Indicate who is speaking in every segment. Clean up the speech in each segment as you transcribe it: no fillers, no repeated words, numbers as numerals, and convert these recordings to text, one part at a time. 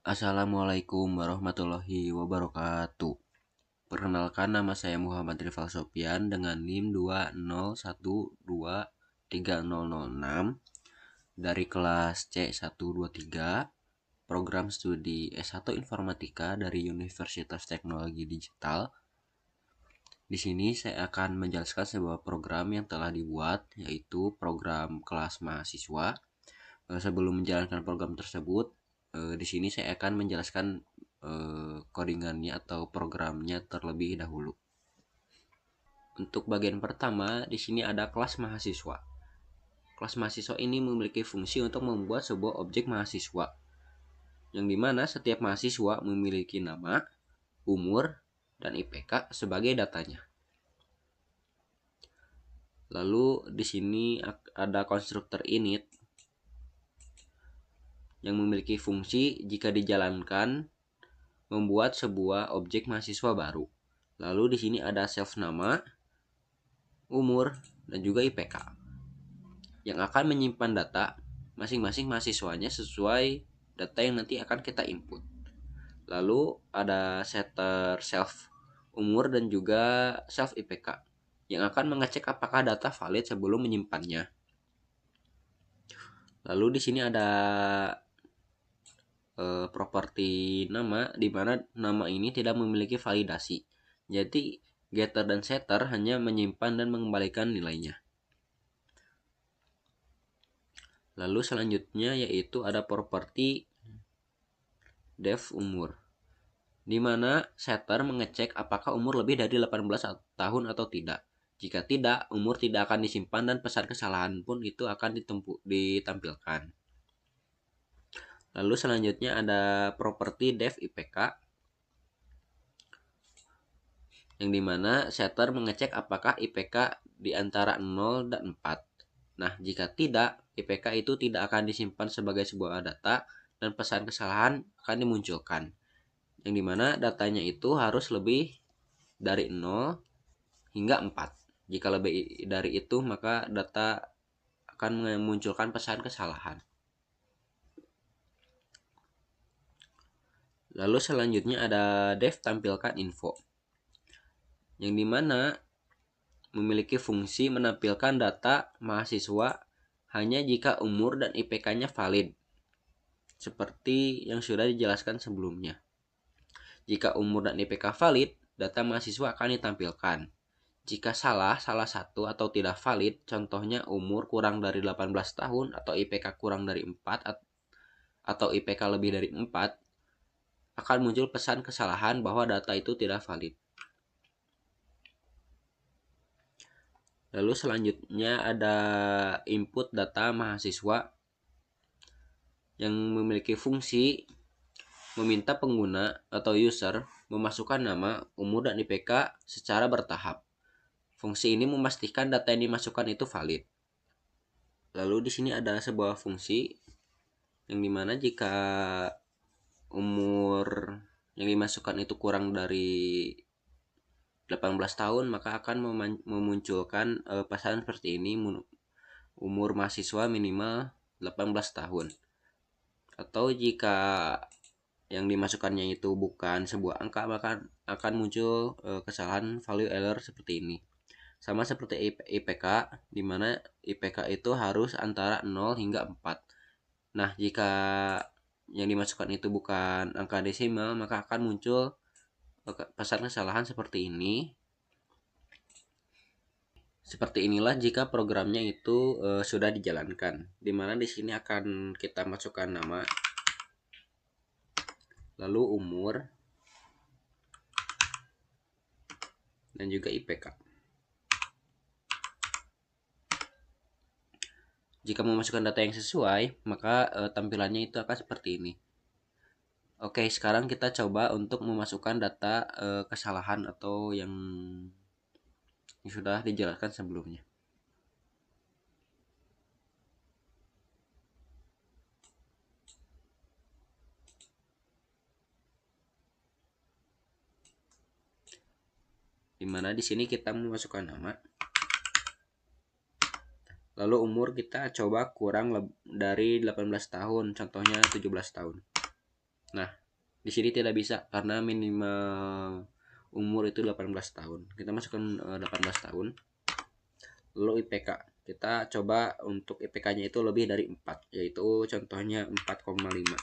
Speaker 1: Assalamualaikum warahmatullahi wabarakatuh. Perkenalkan, nama saya Muhammad Rifal Sopian dengan NIM 201230006 dari kelas C123 program studi S1 Informatika dari Universitas Teknologi Digital. Di sini saya akan menjelaskan sebuah program yang telah dibuat, yaitu program kelas mahasiswa. Sebelum menjalankan program tersebut, di sini saya akan menjelaskan codingannya atau programnya terlebih dahulu. Untuk bagian pertama, di sini ada kelas mahasiswa. Kelas mahasiswa ini memiliki fungsi untuk membuat sebuah objek mahasiswa, yang dimana setiap mahasiswa memiliki nama, umur, dan IPK sebagai datanya. Lalu di sini ada konstruktor init yang memiliki fungsi jika dijalankan membuat sebuah objek mahasiswa baru. Lalu di sini ada self nama, umur, dan juga IPK yang akan menyimpan data masing-masing mahasiswanya sesuai data yang nanti akan kita input. Lalu ada setter self umur dan juga self IPK yang akan mengecek apakah data valid sebelum menyimpannya. Lalu di sini ada properti nama, di mana nama ini tidak memiliki validasi. Jadi getter dan setter hanya menyimpan dan mengembalikan nilainya. Lalu selanjutnya yaitu ada properti def umur, di mana setter mengecek apakah umur lebih dari 18 tahun atau tidak. Jika tidak, umur tidak akan disimpan dan pesan kesalahan pun itu akan ditampilkan. Lalu selanjutnya ada properti def IPK, yang dimana setter mengecek apakah IPK di antara 0 dan 4. Nah, jika tidak, IPK itu tidak akan disimpan sebagai sebuah data dan pesan kesalahan akan dimunculkan, yang dimana datanya itu harus lebih dari 0 hingga 4. Jika lebih dari itu, maka data akan memunculkan pesan kesalahan. Lalu selanjutnya ada def tampilkan info, yang dimana memiliki fungsi menampilkan data mahasiswa hanya jika umur dan IPK-nya valid, seperti yang sudah dijelaskan sebelumnya. Jika umur dan IPK valid, data mahasiswa akan ditampilkan. Jika salah satu atau tidak valid, contohnya umur kurang dari 18 tahun atau IPK kurang dari 4 atau IPK lebih dari 4, akan muncul pesan kesalahan bahwa data itu tidak valid. Lalu selanjutnya ada input data mahasiswa, yang memiliki fungsi meminta pengguna atau user memasukkan nama, umur, dan IPK secara bertahap. Fungsi ini memastikan data yang dimasukkan itu valid. Lalu di sini ada sebuah fungsi yang dimana jika umur yang dimasukkan itu kurang dari 18 tahun, maka akan memunculkan pesan seperti ini: umur mahasiswa minimal 18 tahun. Atau jika yang dimasukkannya itu bukan sebuah angka, maka akan muncul kesalahan value error seperti ini. Sama seperti IPK, di mana IPK itu harus antara 0 hingga 4. Nah, jika yang dimasukkan itu bukan angka desimal, maka akan muncul pesan kesalahan seperti ini. Seperti inilah jika programnya itu sudah dijalankan, di mana di sini akan kita masukkan nama, lalu umur, dan juga IPK. Jika memasukkan data yang sesuai, maka tampilannya itu akan seperti ini. Oke, sekarang kita coba untuk memasukkan data kesalahan atau yang sudah dijelaskan sebelumnya. Dimana di sini kita memasukkan nama, lalu umur kita coba kurang dari 18 tahun, contohnya 17 tahun. Nah, di sini tidak bisa karena minimal umur itu 18 tahun. Kita masukkan 18 tahun. Lalu IPK. Kita coba untuk IPK-nya itu lebih dari 4, yaitu contohnya 4,5.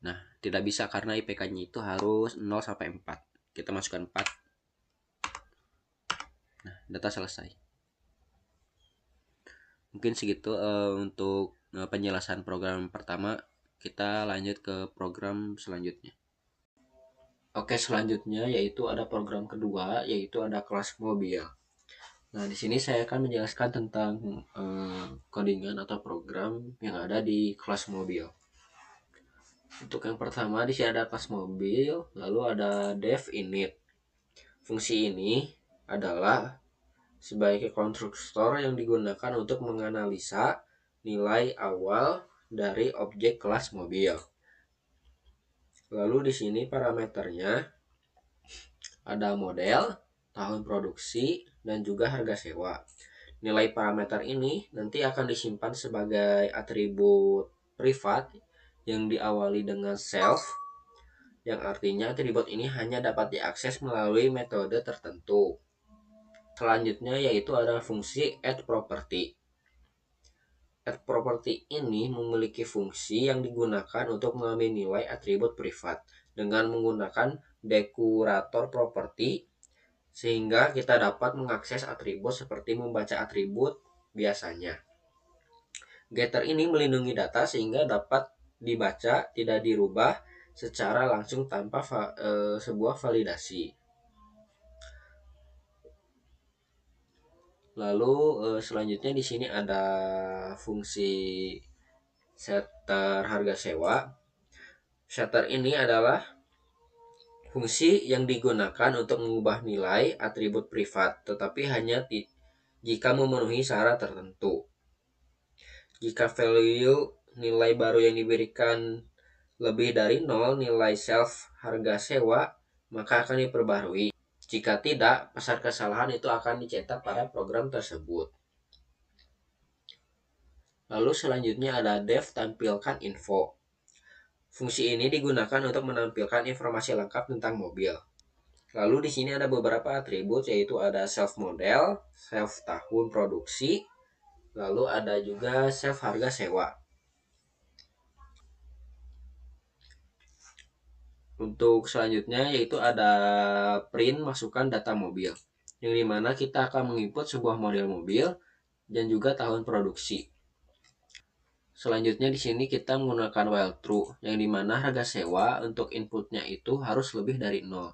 Speaker 1: Nah, tidak bisa karena IPK-nya itu harus 0 sampai 4. Kita masukkan 4. Nah, data selesai. Mungkin segitu untuk penjelasan program pertama. Kita lanjut ke program selanjutnya. Oke, selanjutnya yaitu ada program kedua, yaitu ada kelas mobil. Nah, di sini saya akan menjelaskan tentang codingan atau program yang ada di kelas mobil. Untuk yang pertama, di sini ada kelas mobil, lalu ada dev init. Fungsi ini adalah sebagai konstruktor yang digunakan untuk menganalisa nilai awal dari objek kelas mobil. Lalu di sini parameternya ada model, tahun produksi, dan juga harga sewa. Nilai parameter ini nanti akan disimpan sebagai atribut privat yang diawali dengan self, yang artinya atribut ini hanya dapat diakses melalui metode tertentu. Selanjutnya yaitu ada fungsi add property. Add property ini memiliki fungsi yang digunakan untuk mengambil nilai atribut privat dengan menggunakan dekorator property, sehingga kita dapat mengakses atribut seperti membaca atribut biasanya. Getter ini melindungi data sehingga dapat dibaca, tidak dirubah secara langsung tanpa sebuah validasi. Lalu selanjutnya di sini ada fungsi setter harga sewa. Setter ini adalah fungsi yang digunakan untuk mengubah nilai atribut privat, tetapi hanya jika memenuhi syarat tertentu. Jika value nilai baru yang diberikan lebih dari 0 nilai self harga sewa, maka akan diperbarui. Jika tidak, pesan kesalahan itu akan dicetak pada program tersebut. Lalu selanjutnya ada dev tampilkan info. Fungsi ini digunakan untuk menampilkan informasi lengkap tentang mobil. Lalu di sini ada beberapa atribut, yaitu ada self model, self tahun produksi, lalu ada juga self harga sewa. Untuk selanjutnya yaitu ada print masukkan data mobil, yang dimana kita akan menginput sebuah model mobil dan juga tahun produksi. Selanjutnya di sini kita menggunakan while true, yang dimana harga sewa untuk inputnya itu harus lebih dari 0.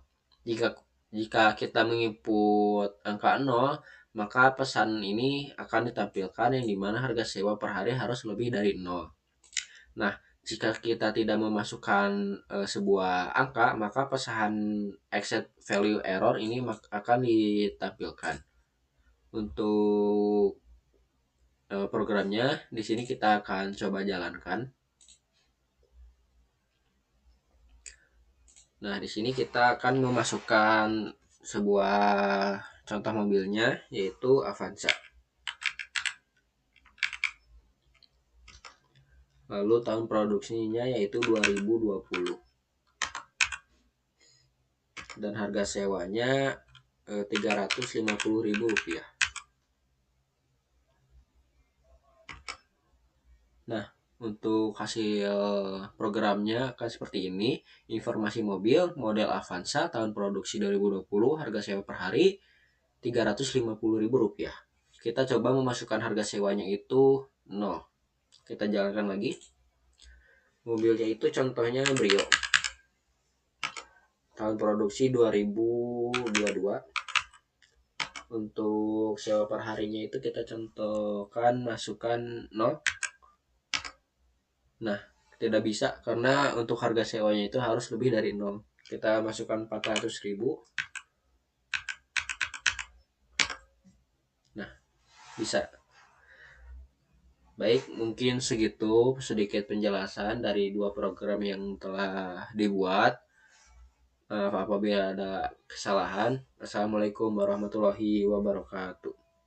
Speaker 1: Jika kita menginput angka 0, maka pesan ini akan ditampilkan yang dimana harga sewa per hari harus lebih dari 0. Nah, jika kita tidak memasukkan sebuah angka, maka pesan exceed value error ini akan ditampilkan. Untuk programnya di sini kita akan coba jalankan. Nah, di sini kita akan memasukkan sebuah contoh mobilnya, yaitu Avanza. Lalu tahun produksinya yaitu 2020. Dan harga sewanya Rp350.000. Nah, untuk hasil programnya akan seperti ini. Informasi mobil, model Avanza, tahun produksi 2020, harga sewa per hari Rp350.000. Kita coba memasukkan harga sewanya itu 0. Kita jalankan lagi. Mobilnya itu contohnya Brio. Tahun produksi 2022. Untuk sewa per harinya itu kita contohkan masukkan 0. Nah, tidak bisa karena untuk harga sewanya itu harus lebih dari 0. Kita masukkan 400.000. Nah, bisa. Baik, mungkin segitu sedikit penjelasan dari dua program yang telah dibuat. Apabila ada kesalahan. Assalamualaikum warahmatullahi wabarakatuh.